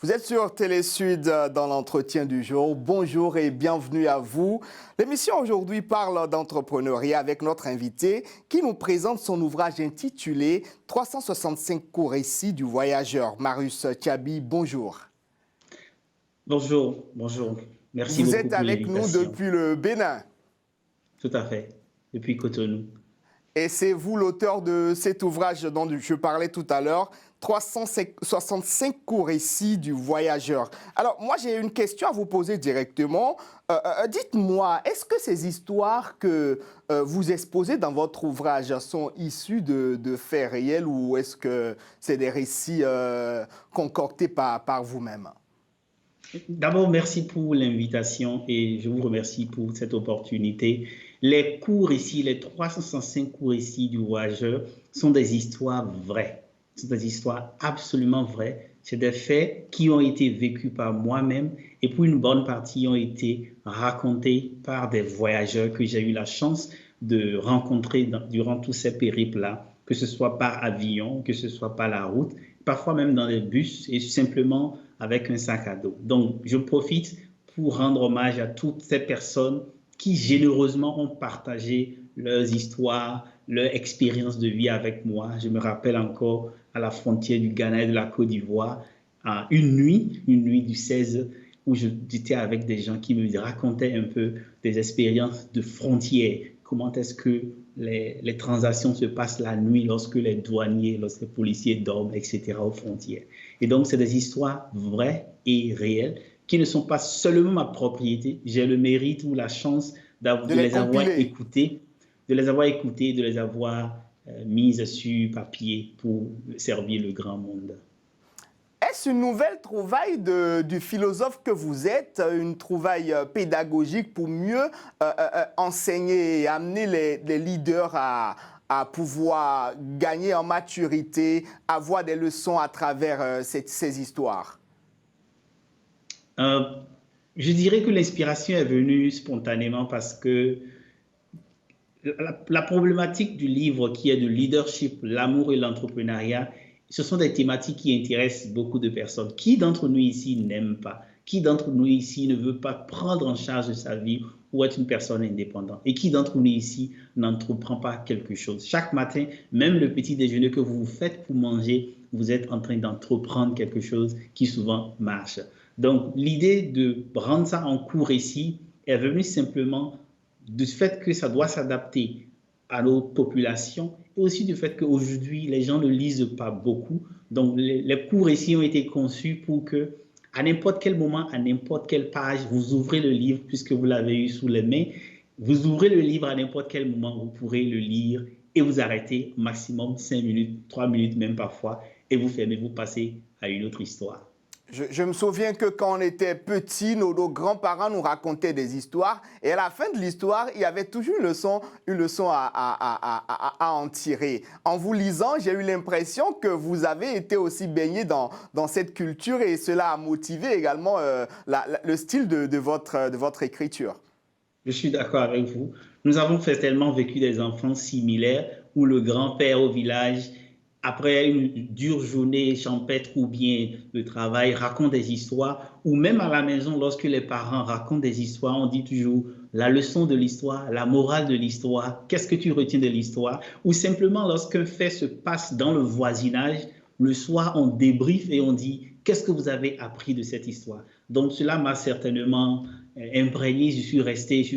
Vous êtes sur Télé Sud dans l'entretien du jour. Bonjour et bienvenue à vous. L'émission aujourd'hui parle d'entrepreneuriat avec notre invité qui nous présente son ouvrage intitulé 365 courts récits du voyageur. Marius Tchabi, bonjour. Bonjour. Merci Vous beaucoup êtes pour avec nous l'invitation. depuis le Bénin. Tout à fait, depuis Cotonou. Et c'est vous l'auteur de cet ouvrage dont je parlais tout à l'heure, 365 courts récits du voyageur. Alors, moi, j'ai une question à vous poser directement. Dites-moi, est-ce que ces histoires que vous exposez dans votre ouvrage sont issues de faits réels ou est-ce que c'est des récits concoctés par vous-même? D'abord, merci pour l'invitation et je vous remercie pour cette opportunité. Les courts récits, les 365 courts récits du voyageur sont des histoires vraies. Ce sont des histoires absolument vraies. C'est des faits qui ont été vécus par moi-même et pour une bonne partie ont été racontés par des voyageurs que j'ai eu la chance de rencontrer durant tous ces périples-là, que ce soit par avion, que ce soit par la route, parfois même dans les bus et simplement avec un sac à dos. Donc, je profite pour rendre hommage à toutes ces personnes qui généreusement ont partagé leurs histoires, leur expérience de vie avec moi. Je me rappelle encore à la frontière du Ghana et de la Côte d'Ivoire, à une nuit du 16, où j'étais avec des gens qui me racontaient un peu des expériences de frontières. Comment est-ce que les transactions se passent la nuit lorsque les douaniers, lorsque les policiers dorment, etc. aux frontières. Et donc, c'est des histoires vraies et réelles qui ne sont pas seulement ma propriété. J'ai le mérite ou la chance De de les les avoir compiler. écoutées, de les avoir mises sur papier pour servir le grand monde. Est-ce une nouvelle trouvaille du philosophe que vous êtes, une trouvaille pédagogique pour mieux enseigner et amener les leaders à pouvoir gagner en maturité, avoir des leçons à travers ces histoires? Euh, je dirais que l'inspiration est venue spontanément parce que la problématique du livre qui est de leadership, l'amour et l'entrepreneuriat, ce sont des thématiques qui intéressent beaucoup de personnes. Qui d'entre nous ici n'aime pas? Qui d'entre nous ici ne veut pas prendre en charge sa vie ou être une personne indépendante? Et qui d'entre nous ici n'entreprend pas quelque chose? Chaque matin, même le petit déjeuner que vous faites pour manger, vous êtes en train d'entreprendre quelque chose qui souvent marche. Donc, l'idée de rendre ça en court récit est venue simplement du fait que ça doit s'adapter à notre population et aussi du fait qu'aujourd'hui, les gens ne lisent pas beaucoup. Donc, les courts récits ont été conçus pour que, à n'importe quel moment, à n'importe quelle page, vous ouvrez le livre puisque vous l'avez eu sous les mains. Vous ouvrez le livre à n'importe quel moment, vous pourrez le lire et vous arrêtez maximum 5 minutes, 3 minutes même parfois et vous fermez, vous passez à une autre histoire. Je me souviens que quand on était petit, nos grands-parents nous racontaient des histoires et à la fin de l'histoire, il y avait toujours une leçon à en tirer. En vous lisant, j'ai eu l'impression que vous avez été aussi baigné dans cette culture et cela a motivé également le style de votre écriture. Je suis d'accord avec vous. Nous avons tellement vécu des enfants similaires où le grand-père au village, après une dure journée champêtre ou bien de travail, raconte des histoires, ou même à la maison, lorsque les parents racontent des histoires, on dit toujours la leçon de l'histoire, la morale de l'histoire, qu'est-ce que tu retiens de l'histoire, ou simplement lorsqu'un fait se passe dans le voisinage, le soir, on débriefe et on dit qu'est-ce que vous avez appris de cette histoire. Donc cela m'a certainement imprégné, je suis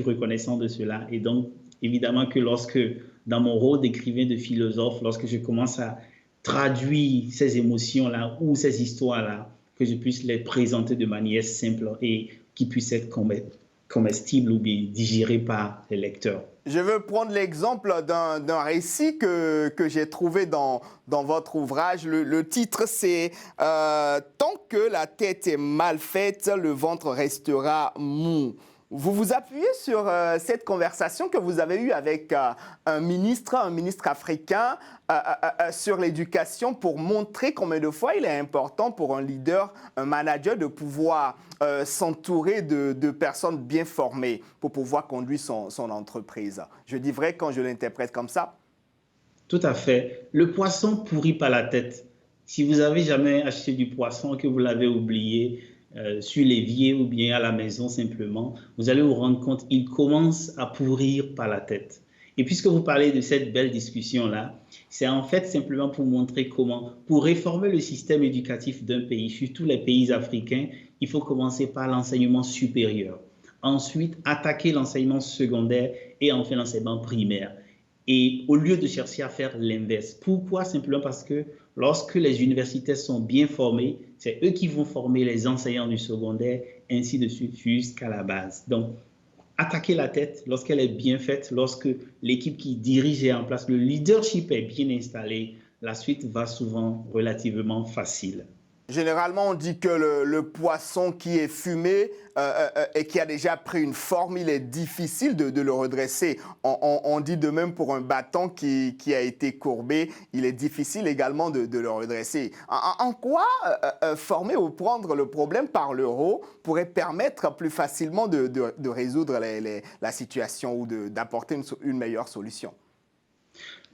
reconnaissant de cela. Et donc, évidemment que lorsque, dans mon rôle d'écrivain, de philosophe, lorsque je commence à traduire ces émotions-là ou ces histoires-là, que je puisse les présenter de manière simple et qui puissent être comestibles ou bien digérées par les lecteurs. Je veux prendre l'exemple d'un récit que j'ai trouvé dans votre ouvrage. Le titre, c'est Tant que la tête est mal faite, le ventre restera mou. Vous vous appuyez sur cette conversation que vous avez eue avec un ministre africain sur l'éducation pour montrer combien de fois il est important pour un leader, un manager de pouvoir s'entourer de personnes bien formées pour pouvoir conduire son entreprise. Je dis vrai quand je l'interprète comme ça? Tout à fait. Le poisson pourrit par la tête. Si vous avez jamais acheté du poisson, que vous l'avez oublié sur l'évier ou bien à la maison simplement, vous allez vous rendre compte qu'il commence à pourrir par la tête. Et puisque vous parlez de cette belle discussion-là, c'est en fait simplement pour montrer comment, pour réformer le système éducatif d'un pays, surtout les pays africains, il faut commencer par l'enseignement supérieur. Ensuite, attaquer l'enseignement secondaire et enfin l'enseignement primaire. Et au lieu de chercher à faire l'inverse. Pourquoi? Simplement parce que lorsque les universités sont bien formées, c'est eux qui vont former les enseignants du secondaire, ainsi de suite jusqu'à la base. Donc, attaquer la tête lorsqu'elle est bien faite, lorsque l'équipe qui dirige est en place, le leadership est bien installé, la suite va souvent relativement facile. Généralement, on dit que le poisson qui est fumé et qui a déjà pris une forme, il est difficile de le redresser. On dit de même pour un bâton qui a été courbé, il est difficile également de le redresser. En quoi former ou prendre le problème par le haut pourrait permettre plus facilement de résoudre la situation ou d'apporter une meilleure solution?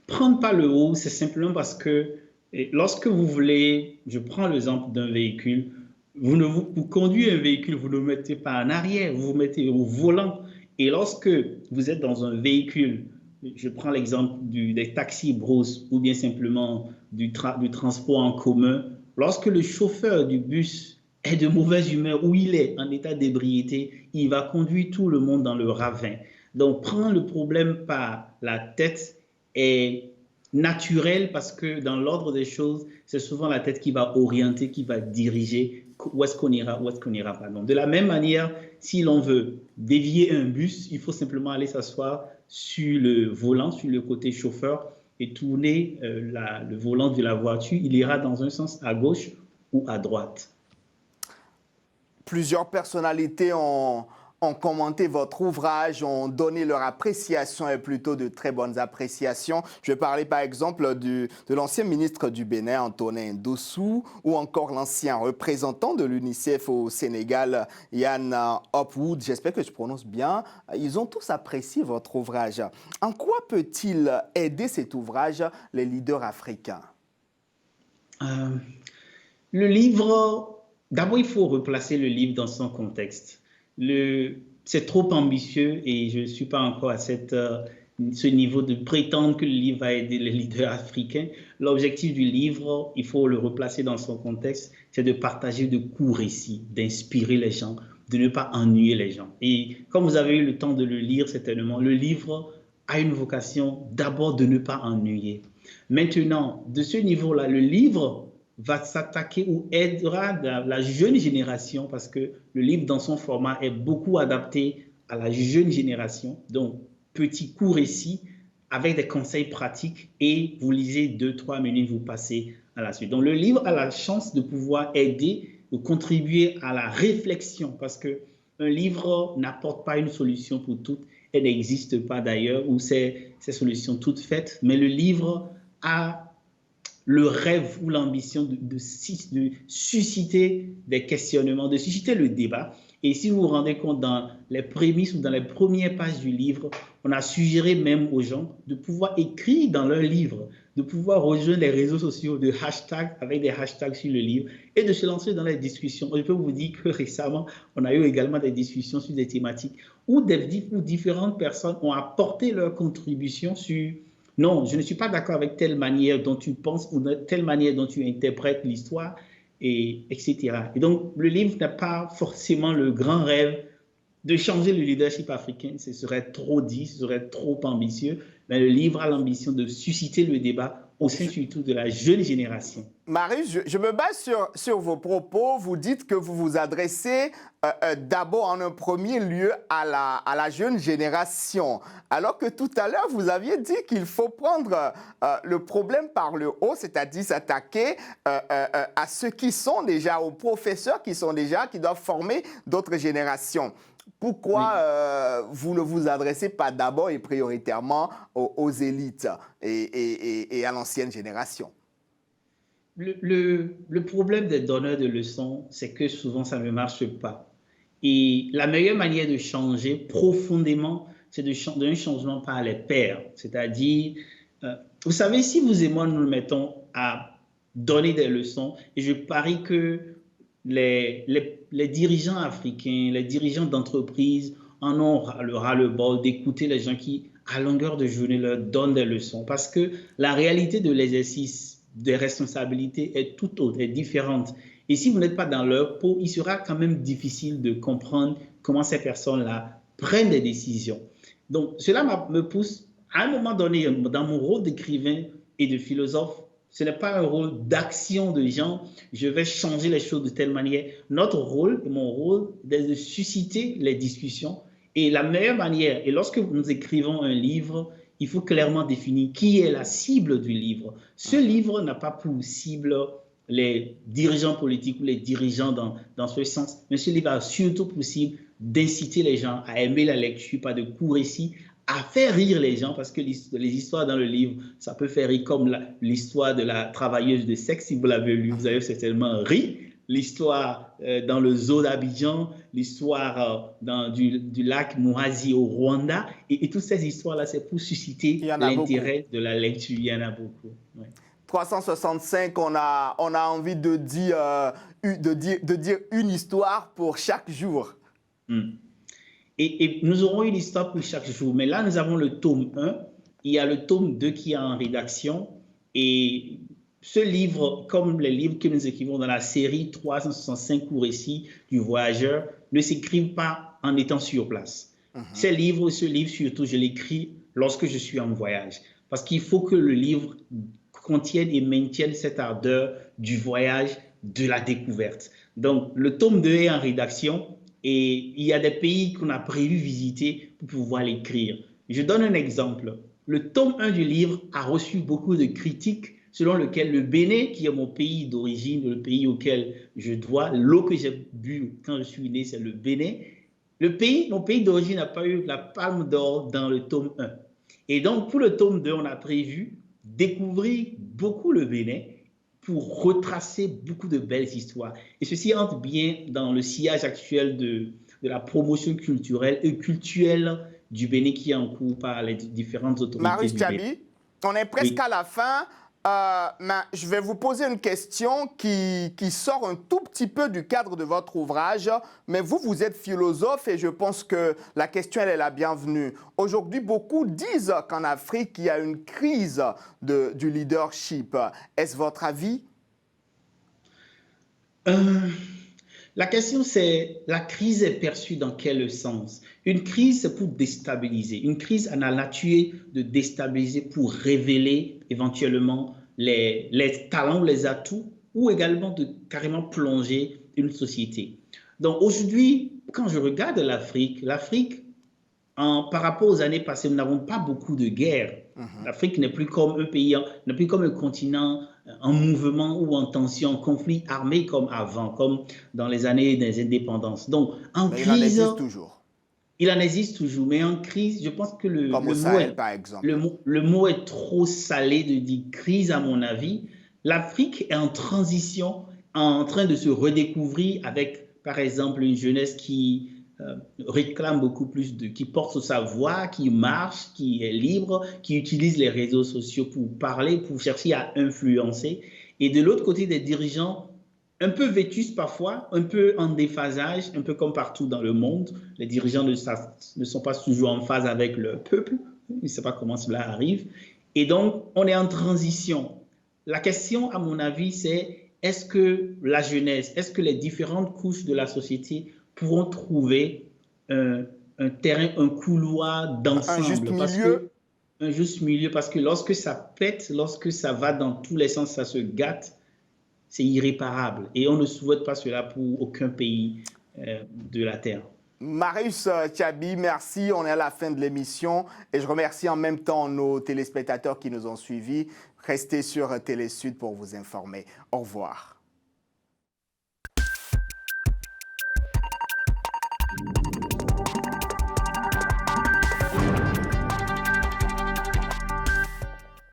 Prendre par le haut, c'est simplement parce que et lorsque vous voulez, je prends l'exemple d'un véhicule, vous conduisez un véhicule, vous ne le mettez pas en arrière, vous vous mettez au volant. Et lorsque vous êtes dans un véhicule, je prends l'exemple des taxis bros ou bien simplement du transport en commun, lorsque le chauffeur du bus est de mauvaise humeur ou il est en état d'ébriété, il va conduire tout le monde dans le ravin. Donc, prendre le problème par la tête est naturel parce que dans l'ordre des choses, c'est souvent la tête qui va orienter, qui va diriger où est-ce qu'on ira, où est-ce qu'on n'ira pas. Donc, de la même manière, si l'on veut dévier un bus, il faut simplement aller s'asseoir sur le volant, sur le côté chauffeur et tourner le volant de la voiture. Il ira dans un sens à gauche ou à droite. Plusieurs personnalités ont commenté votre ouvrage, ont donné leur appréciation et plutôt de très bonnes appréciations. Je vais parler par exemple de l'ancien ministre du Bénin, Antonin Dossou, ou encore l'ancien représentant de l'UNICEF au Sénégal, Yann Hopwood. J'espère que je prononce bien. Ils ont tous apprécié votre ouvrage. En quoi peut-il aider cet ouvrage les leaders africains? Le livre, d'abord il faut replacer le livre dans son contexte. C'est trop ambitieux et je ne suis pas encore à ce niveau de prétendre que le livre va aider les leaders africains. L'objectif du livre, il faut le replacer dans son contexte, c'est de partager de courts récits, d'inspirer les gens, de ne pas ennuyer les gens. Et comme vous avez eu le temps de le lire certainement, le livre a une vocation d'abord de ne pas ennuyer. Maintenant, de ce niveau-là, le livre va s'attaquer ou aidera la jeune génération parce que le livre dans son format est beaucoup adapté à la jeune génération. Donc, petit court récit avec des conseils pratiques et vous lisez 2-3 minutes, vous passez à la suite. Donc, le livre a la chance de pouvoir aider ou contribuer à la réflexion parce qu'un livre n'apporte pas une solution pour toutes. Elle n'existe pas d'ailleurs ou ces solutions toutes faites, mais le livre a le rêve ou l'ambition de susciter des questionnements, de susciter le débat. Et si vous vous rendez compte, dans les prémices ou dans les premières pages du livre, on a suggéré même aux gens de pouvoir écrire dans leur livre, de pouvoir rejoindre les réseaux sociaux de hashtags avec des hashtags sur le livre et de se lancer dans les discussions. Je peux vous dire que récemment, on a eu également des discussions sur des thématiques où différentes personnes ont apporté leur contribution sur non, je ne suis pas d'accord avec telle manière dont tu penses ou telle manière dont tu interprètes l'histoire, etc. Et donc, le livre n'a pas forcément le grand rêve de changer le leadership africain. Ce serait trop dit, ce serait trop ambitieux. Mais le livre a l'ambition de susciter le débat au sein surtout de la jeune génération. Marius, je me base sur vos propos. Vous dites que vous vous adressez d'abord en un premier lieu à la jeune génération. Alors que tout à l'heure, vous aviez dit qu'il faut prendre le problème par le haut, c'est-à-dire s'attaquer à ceux qui sont déjà, aux professeurs qui doivent former d'autres générations. Pourquoi vous ne vous adressez pas d'abord et prioritairement aux élites et à l'ancienne génération? Le problème des donneurs de leçons, c'est que souvent ça ne marche pas. Et la meilleure manière de changer profondément, c'est d'un changement par les pairs. C'est-à-dire, vous savez, si vous et moi nous nous mettons à donner des leçons. Et je parie que les dirigeants africains, les dirigeants d'entreprises en ont le ras-le-bol d'écouter les gens qui, à longueur de journée, leur donnent des leçons. Parce que la réalité de l'exercice des responsabilités est tout autre, est différente. Et si vous n'êtes pas dans leur peau, il sera quand même difficile de comprendre comment ces personnes-là prennent des décisions. Donc, cela me pousse, à un moment donné, dans mon rôle d'écrivain et de philosophe, ce n'est pas un rôle d'action de gens, je vais changer les choses de telle manière. Notre rôle, mon rôle, est de susciter les discussions. Et la meilleure manière, et lorsque nous écrivons un livre, il faut clairement définir qui est la cible du livre. Ce livre n'a pas pour cible les dirigeants politiques ou les dirigeants dans ce sens, mais ce livre a surtout pour cible d'inciter les gens à aimer la lecture, pas de courts récits, à faire rire les gens, parce que les histoires dans le livre, ça peut faire rire, comme l'histoire de la travailleuse de sexe, si vous l'avez lu, vous avez certainement ri. L'histoire dans le zoo d'Abidjan, l'histoire du lac Muhazi au Rwanda, et toutes ces histoires-là, c'est pour susciter l'intérêt de la lecture. Il y en a beaucoup. Ouais. 365, on a envie de dire une histoire pour chaque jour. Et nous aurons une histoire pour chaque jour. Mais là, nous avons le tome 1. Il y a le tome 2 qui est en rédaction. Et ce livre, comme les livres que nous écrivons dans la série 365 courts récits du voyageur, ne s'écrivent pas en étant sur place. Ce livre surtout, je l'écris lorsque je suis en voyage. Parce qu'il faut que le livre contienne et maintienne cette ardeur du voyage, de la découverte. Donc, le tome 2 est en rédaction. Et il y a des pays qu'on a prévu visiter pour pouvoir l'écrire. Je donne un exemple. Le tome 1 du livre a reçu beaucoup de critiques selon lequel le Bénin, qui est mon pays d'origine, le pays auquel je dois, l'eau que j'ai bu quand je suis né, c'est le Bénin. Mon pays d'origine n'a pas eu la palme d'or dans le tome 1. Et donc, pour le tome 2, on a prévu découvrir beaucoup le Bénin pour retracer beaucoup de belles histoires. Et ceci entre bien dans le sillage actuel de la promotion culturelle et cultuelle du Bénin qui est en cours par les différentes autorités Marius du Bénin. Tchabi, on est presque à la fin. Mais je vais vous poser une question qui sort un tout petit peu du cadre de votre ouvrage. Mais vous êtes philosophe et je pense que la question, elle est la bienvenue. Aujourd'hui, beaucoup disent qu'en Afrique, il y a une crise du leadership. Est-ce votre avis? La question, c'est la crise est perçue dans quel sens? Une crise, c'est pour déstabiliser. Une crise a la nature de déstabiliser pour révéler éventuellement les talents, les atouts, ou également de carrément plonger une société. Donc aujourd'hui, quand je regarde l'Afrique, par rapport aux années passées, nous n'avons pas beaucoup de guerres. L'Afrique n'est plus comme un pays, n'est plus comme un continent en mouvement ou en tension, en conflit armé comme avant, comme dans les années des indépendances. Donc, en crise, il en existe toujours. Il en existe toujours, mais en crise, je pense que le mot est trop salé de dire crise, à mon avis. L'Afrique est en transition, en train de se redécouvrir avec, par exemple, une jeunesse qui réclame beaucoup plus qui porte sa voix, qui marche, qui est libre, qui utilise les réseaux sociaux pour parler, pour chercher à influencer. Et de l'autre côté, des dirigeants un peu vétustes parfois, un peu en déphasage, un peu comme partout dans le monde. Les dirigeants ne sont pas toujours en phase avec le peuple. Je ne sais pas comment cela arrive. Et donc, on est en transition. La question, à mon avis, c'est est-ce que la jeunesse, est-ce que les différentes couches de la société pourront trouver un terrain, un couloir d'ensemble. Un juste milieu, parce que lorsque ça pète, lorsque ça va dans tous les sens, ça se gâte, c'est irréparable. Et on ne souhaite pas cela pour aucun pays de la Terre. Marius Tchabi, merci. On est à la fin de l'émission et je remercie en même temps nos téléspectateurs qui nous ont suivis. Restez sur Télé Sud pour vous informer. Au revoir.